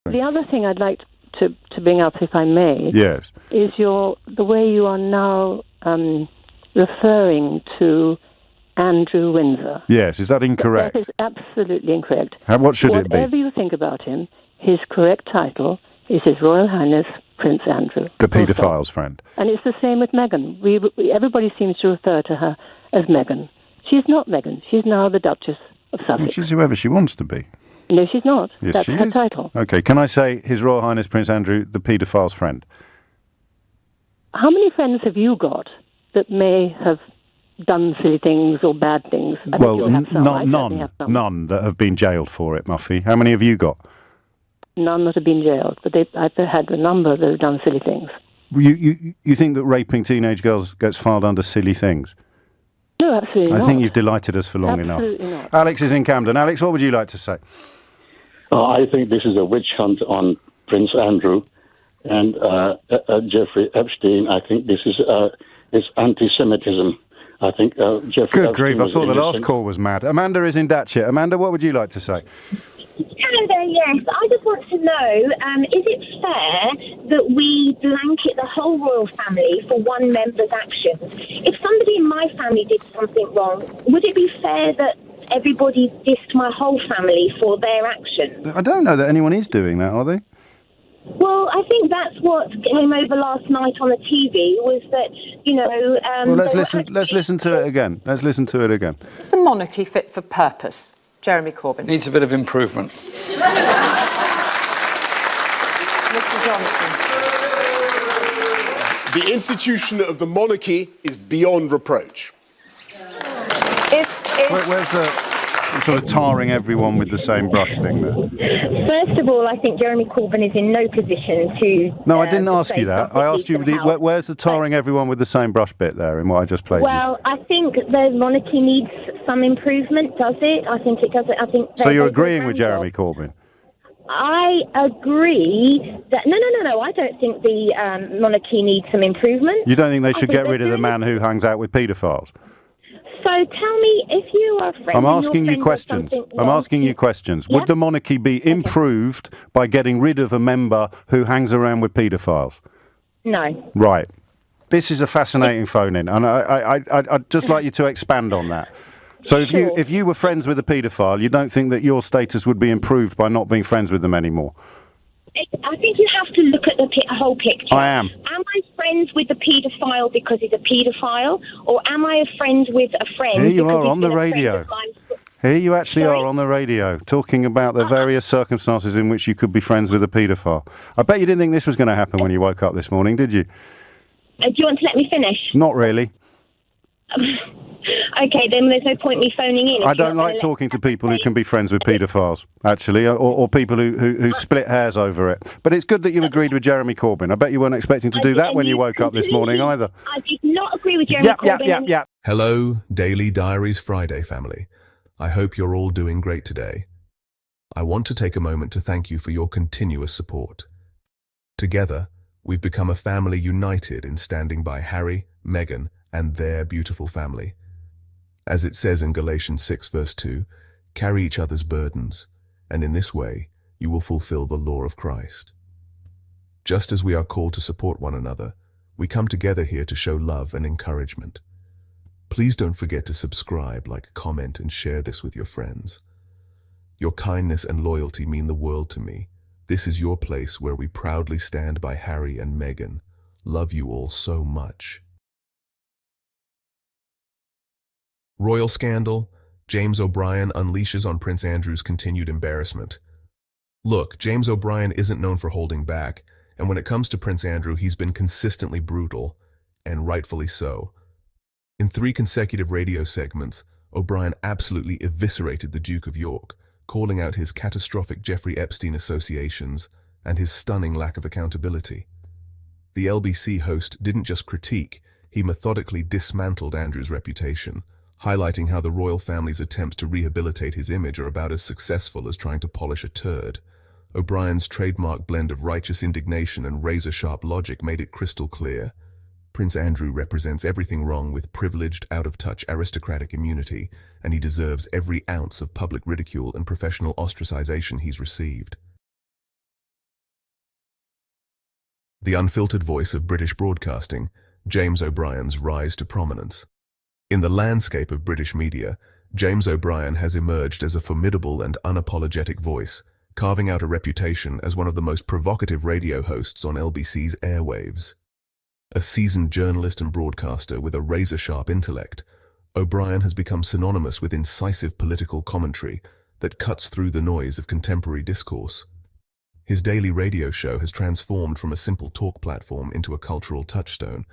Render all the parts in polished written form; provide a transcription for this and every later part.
The other thing I'd like to bring up, if I may, yes, is the way you are now referring to Andrew Windsor. Yes, is that incorrect? That is absolutely incorrect. What should it be? Whatever you think about him, his correct title is His Royal Highness Prince Andrew. The paedophile's friend. And it's the same with Meghan. Everybody seems to refer to her as Meghan. She's not Meghan. She's now the Duchess of Sussex. Well, she's whoever she wants to be. No, she's not. Yes, That's she her is. title. Okay, can I say His Royal Highness Prince Andrew, the paedophile's friend? How many friends have you got that may have done silly things or bad things? None that have been jailed for it, Muffy. How many have you got? None that have been jailed, but I've had a number that have done silly things. You think that raping teenage girls gets filed under silly things? No, absolutely not. I think you've delighted us for long absolutely enough. Not. Alex is in Camden. Alex, what would you like to say? I think this is a witch hunt on Prince Andrew and Jeffrey Epstein. I think this is anti-Semitism. I think Jeffrey Good Epstein grief, I thought the last innocent. call was mad. Amanda is in Datchet. Amanda, what would you like to say? Hello there, yes. I just want to know, is it fair that we blanket the whole royal family for one member's actions? If somebody in my family did something wrong, would it be fair that everybody dissed my whole family for their actions? I don't know that anyone is doing that, are they? Well, I think that's what came over last night on the TV, was that, well, let's listen to it again. Let's listen to it again. Is the monarchy fit for purpose? Jeremy Corbyn. Needs a bit of improvement. Mr Johnson. The institution of the monarchy is beyond reproach. Where's the sort of tarring everyone with the same brush thing there? First of all, I think Jeremy Corbyn is in no position to... No, I didn't ask you that. I asked you, where's the tarring everyone with the same brush bit there in what I just played? Well, I think the monarchy needs some improvement, does it? I think it does. So you're agreeing with Jeremy Corbyn? I agree that... No, I don't think the monarchy needs some improvement. You don't think they should get rid of the man who hangs out with paedophiles? So tell me, if you are a friend... I'm asking you questions. Would the monarchy be improved by getting rid of a member who hangs around with paedophiles? No. Right. This is a fascinating phone-in, and I'd just like you to expand on that. So if you were friends with a paedophile, you don't think that your status would be improved by not being friends with them anymore? I think you have to look at the whole picture. I am. Am I friends with the paedophile because he's a paedophile, or am I friends with a friend? Here you are on the radio. Here you actually Sorry? are on the radio, talking about the various circumstances in which you could be friends with a paedophile. I bet you didn't think this was going to happen when you woke up this morning, did you? Do you want to let me finish? Not really. Okay, then there's no point me phoning in. I don't like talking to people who can be friends with paedophiles, actually, or people who split hairs over it. But it's good that you agreed with Jeremy Corbyn. I bet you weren't expecting to do that when you woke up this morning either. I did not agree with Jeremy Corbyn. Yeah. Hello, Daily Diaries Friday family. I hope you're all doing great today. I want to take a moment to thank you for your continuous support. Together, we've become a family united in standing by Harry, Meghan, and their beautiful family. As it says in Galatians 6 verse 2, carry each other's burdens, and in this way you will fulfill the law of Christ. Just as we are called to support one another, we come together here to show love and encouragement. Please don't forget to subscribe, like, comment, and share this with your friends. Your kindness and loyalty mean the world to me. This is your place where we proudly stand by Harry and Meghan. Love you all so much. Royal scandal. James O'Brien unleashes on Prince Andrew's continued embarrassment. Look, James O'Brien isn't known for holding back, and when it comes to Prince Andrew, he's been consistently brutal, and rightfully so. In 3 consecutive radio segments, O'Brien absolutely eviscerated the Duke of York, calling out his catastrophic Jeffrey Epstein associations and his stunning lack of accountability. The LBC host didn't just critique, he methodically dismantled Andrew's reputation, highlighting how the royal family's attempts to rehabilitate his image are about as successful as trying to polish a turd. O'Brien's trademark blend of righteous indignation and razor-sharp logic made it crystal clear. Prince Andrew represents everything wrong with privileged, out-of-touch aristocratic immunity, and he deserves every ounce of public ridicule and professional ostracization he's received. The unfiltered voice of British broadcasting, James O'Brien's rise to prominence. In the landscape of British media, James O'Brien has emerged as a formidable and unapologetic voice, carving out a reputation as one of the most provocative radio hosts on LBC's airwaves. A seasoned journalist and broadcaster with a razor-sharp intellect, O'Brien has become synonymous with incisive political commentary that cuts through the noise of contemporary discourse. His daily radio show has transformed from a simple talk platform into a cultural touchstone,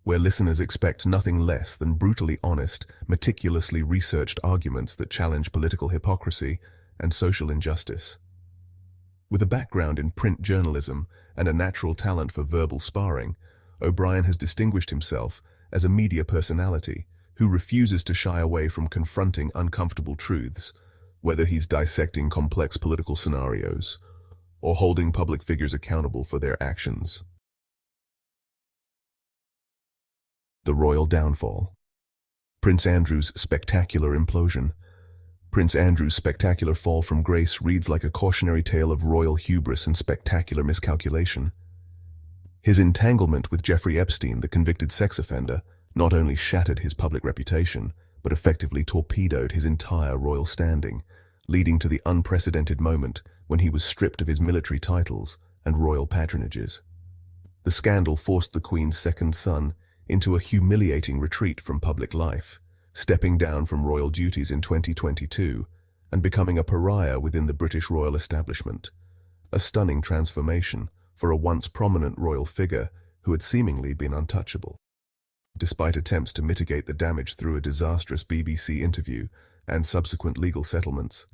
where listeners expect nothing less than brutally honest, meticulously researched arguments that challenge political hypocrisy and social injustice. With a background in print journalism and a natural talent for verbal sparring, O'Brien has distinguished himself as a media personality who refuses to shy away from confronting uncomfortable truths, whether he's dissecting complex political scenarios or holding public figures accountable for their actions. The royal downfall. Prince Andrew's spectacular implosion. Prince Andrew's spectacular fall from grace reads like a cautionary tale of royal hubris and spectacular miscalculation. His entanglement with Jeffrey Epstein, the convicted sex offender, not only shattered his public reputation, but effectively torpedoed his entire royal standing, leading to the unprecedented moment when he was stripped of his military titles and royal patronages. The scandal forced the Queen's second son into a humiliating retreat from public life, stepping down from royal duties in 2022 and becoming a pariah within the British royal establishment. A stunning transformation for a once prominent royal figure who had seemingly been untouchable. Despite attempts to mitigate the damage through a disastrous BBC interview and subsequent legal settlements,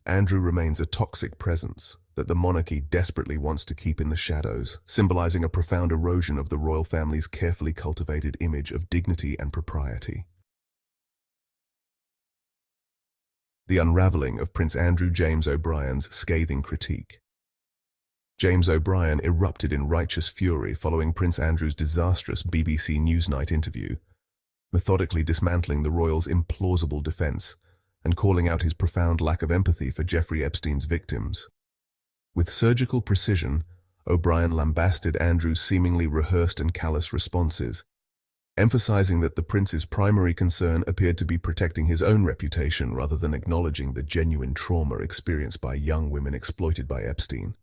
Andrew remains a toxic presence that the monarchy desperately wants to keep in the shadows, symbolizing a profound erosion of the royal family's carefully cultivated image of dignity and propriety. The unraveling of Prince Andrew James O'Brien's scathing critique. James O'Brien erupted in righteous fury following Prince Andrew's disastrous BBC Newsnight interview, methodically dismantling the royals' implausible defense and calling out his profound lack of empathy for Jeffrey Epstein's victims. With surgical precision, O'Brien lambasted Andrew's seemingly rehearsed and callous responses, emphasizing that the prince's primary concern appeared to be protecting his own reputation rather than acknowledging the genuine trauma experienced by young women exploited by Epstein.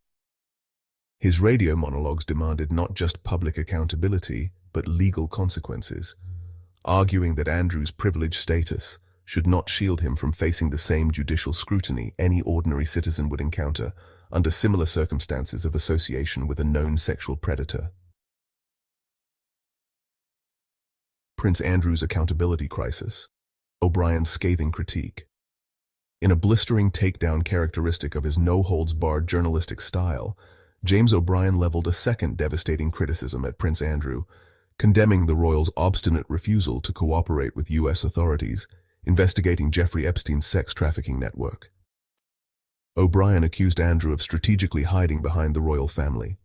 His radio monologues demanded not just public accountability, but legal consequences, arguing that Andrew's privileged status should not shield him from facing the same judicial scrutiny any ordinary citizen would encounter under similar circumstances of association with a known sexual predator. Prince Andrew's accountability crisis. O'Brien's scathing critique. In a blistering takedown characteristic of his no-holds-barred journalistic style, James O'Brien leveled a second devastating criticism at Prince Andrew, condemning the royals' obstinate refusal to cooperate with U.S. authorities investigating Jeffrey Epstein's sex trafficking network. O'Brien accused Andrew of strategically hiding behind the royal family,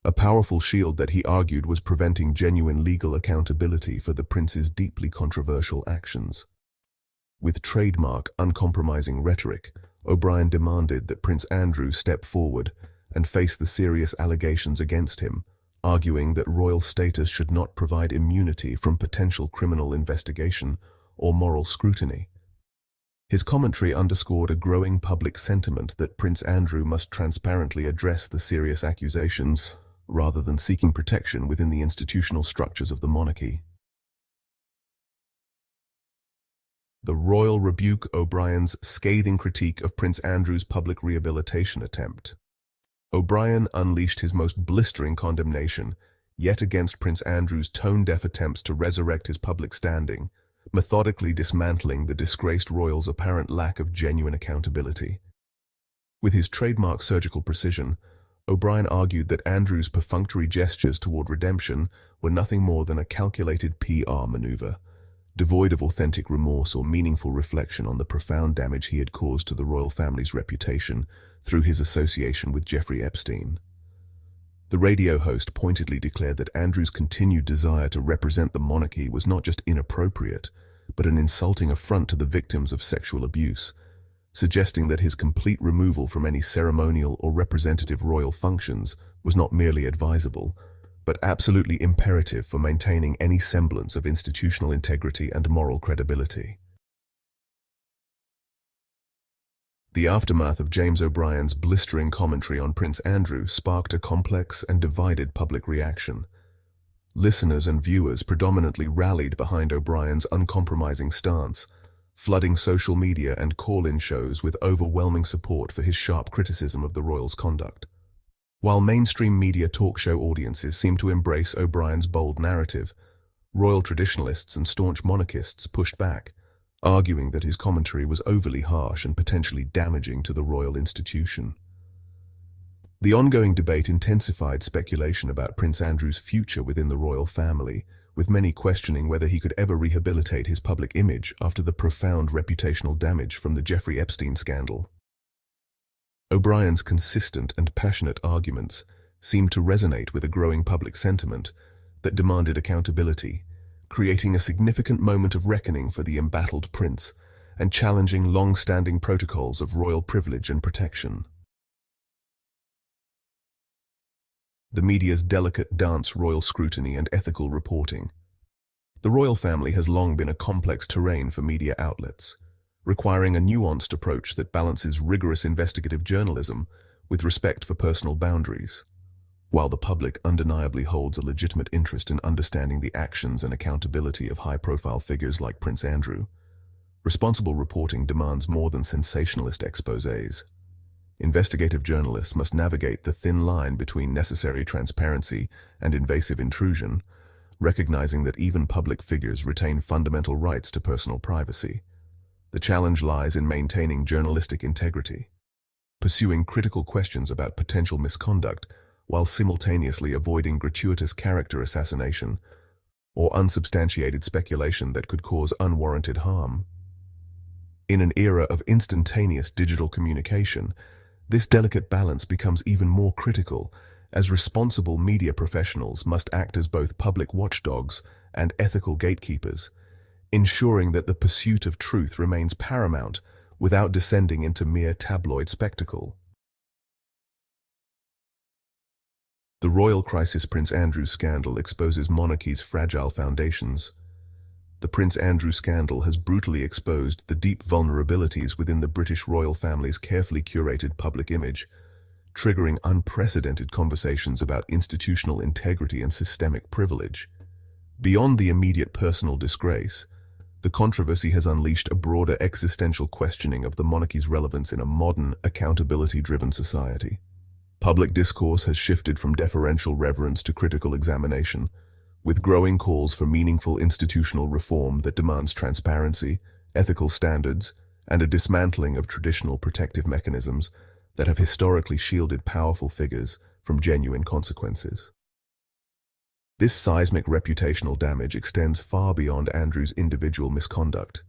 a powerful shield that he argued was preventing genuine legal accountability for the prince's deeply controversial actions. With trademark, uncompromising rhetoric, O'Brien demanded that Prince Andrew step forward and face the serious allegations against him, arguing that royal status should not provide immunity from potential criminal investigation or moral scrutiny. His commentary underscored a growing public sentiment that Prince Andrew must transparently address the serious accusations, rather than seeking protection within the institutional structures of the monarchy. The royal rebuke. O'Brien's scathing critique of Prince Andrew's public rehabilitation attempt. O'Brien unleashed his most blistering condemnation, yet against Prince Andrew's tone-deaf attempts to resurrect his public standing, methodically dismantling the disgraced royal's apparent lack of genuine accountability. With his trademark surgical precision, O'Brien argued that Andrew's perfunctory gestures toward redemption were nothing more than a calculated PR maneuver, devoid of authentic remorse or meaningful reflection on the profound damage he had caused to the royal family's reputation through his association with Jeffrey Epstein. The radio host pointedly declared that Andrew's continued desire to represent the monarchy was not just inappropriate, but an insulting affront to the victims of sexual abuse, suggesting that his complete removal from any ceremonial or representative royal functions was not merely advisable, but absolutely imperative for maintaining any semblance of institutional integrity and moral credibility. The aftermath of James O'Brien's blistering commentary on Prince Andrew sparked a complex and divided public reaction. Listeners and viewers predominantly rallied behind O'Brien's uncompromising stance, flooding social media and call-in shows with overwhelming support for his sharp criticism of the royals' conduct. While mainstream media talk show audiences seemed to embrace O'Brien's bold narrative, royal traditionalists and staunch monarchists pushed back, arguing that his commentary was overly harsh and potentially damaging to the royal institution. The ongoing debate intensified speculation about Prince Andrew's future within the royal family, with many questioning whether he could ever rehabilitate his public image after the profound reputational damage from the Jeffrey Epstein scandal. O'Brien's consistent and passionate arguments seemed to resonate with a growing public sentiment that demanded accountability, creating a significant moment of reckoning for the embattled prince and challenging long-standing protocols of royal privilege and protection. The media's delicate dance royal scrutiny and ethical reporting. The royal family has long been a complex terrain for media outlets, requiring a nuanced approach that balances rigorous investigative journalism with respect for personal boundaries. While the public undeniably holds a legitimate interest in understanding the actions and accountability of high-profile figures like Prince Andrew, responsible reporting demands more than sensationalist exposés. Investigative journalists must navigate the thin line between necessary transparency and invasive intrusion, recognizing that even public figures retain fundamental rights to personal privacy. The challenge lies in maintaining journalistic integrity, pursuing critical questions about potential misconduct while simultaneously avoiding gratuitous character assassination or unsubstantiated speculation that could cause unwarranted harm. In an era of instantaneous digital communication, this delicate balance becomes even more critical, as responsible media professionals must act as both public watchdogs and ethical gatekeepers, ensuring that the pursuit of truth remains paramount without descending into mere tabloid spectacle. The royal crisis Prince Andrew scandal exposes monarchy's fragile foundations. The Prince Andrew scandal has brutally exposed the deep vulnerabilities within the British royal family's carefully curated public image, triggering unprecedented conversations about institutional integrity and systemic privilege. Beyond the immediate personal disgrace, the controversy has unleashed a broader existential questioning of the monarchy's relevance in a modern, accountability-driven society. Public discourse has shifted from deferential reverence to critical examination, with growing calls for meaningful institutional reform that demands transparency, ethical standards, and a dismantling of traditional protective mechanisms that have historically shielded powerful figures from genuine consequences. This seismic reputational damage extends far beyond Andrew's individual misconduct,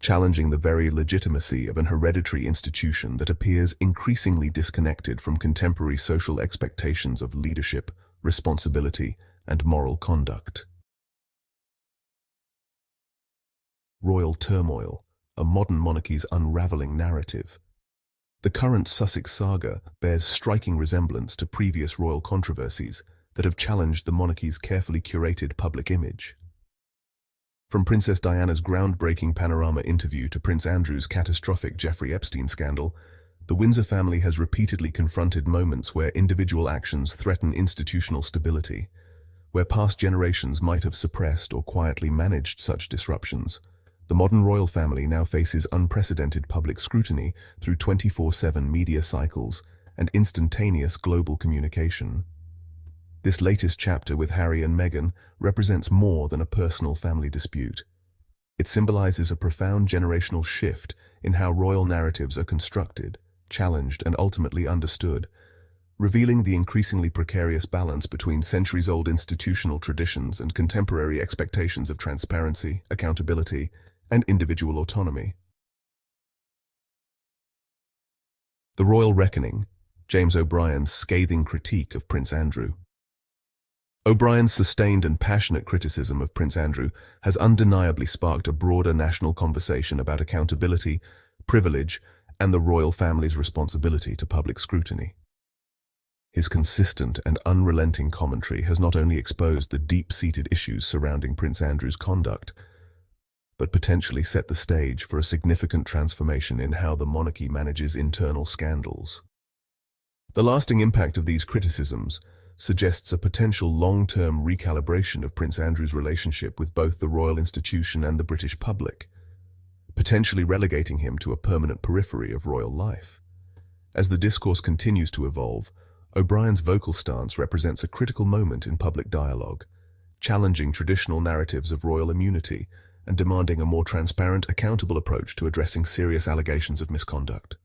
challenging the very legitimacy of an hereditary institution that appears increasingly disconnected from contemporary social expectations of leadership, responsibility, and moral conduct. Royal turmoil, a modern monarchy's unraveling narrative. The current Sussex saga bears striking resemblance to previous royal controversies that have challenged the monarchy's carefully curated public image. From Princess Diana's groundbreaking panorama interview to Prince Andrew's catastrophic Jeffrey Epstein scandal, the Windsor family has repeatedly confronted moments where individual actions threaten institutional stability, where past generations might have suppressed or quietly managed such disruptions. The modern royal family now faces unprecedented public scrutiny through 24/7 media cycles and instantaneous global communication. This latest chapter with Harry and Meghan represents more than a personal family dispute. It symbolizes a profound generational shift in how royal narratives are constructed, challenged, and ultimately understood, revealing the increasingly precarious balance between centuries-old institutional traditions and contemporary expectations of transparency, accountability, and individual autonomy. The Royal Reckoning, James O'Brien's scathing critique of Prince Andrew. O'Brien's sustained and passionate criticism of Prince Andrew has undeniably sparked a broader national conversation about accountability, privilege, and the royal family's responsibility to public scrutiny. His consistent and unrelenting commentary has not only exposed the deep-seated issues surrounding Prince Andrew's conduct, but potentially set the stage for a significant transformation in how the monarchy manages internal scandals. The lasting impact of these criticisms suggests a potential long-term recalibration of Prince Andrew's relationship with both the royal institution and the British public, potentially relegating him to a permanent periphery of royal life. As the discourse continues to evolve, O'Brien's vocal stance represents a critical moment in public dialogue, challenging traditional narratives of royal immunity and demanding a more transparent, accountable approach to addressing serious allegations of misconduct.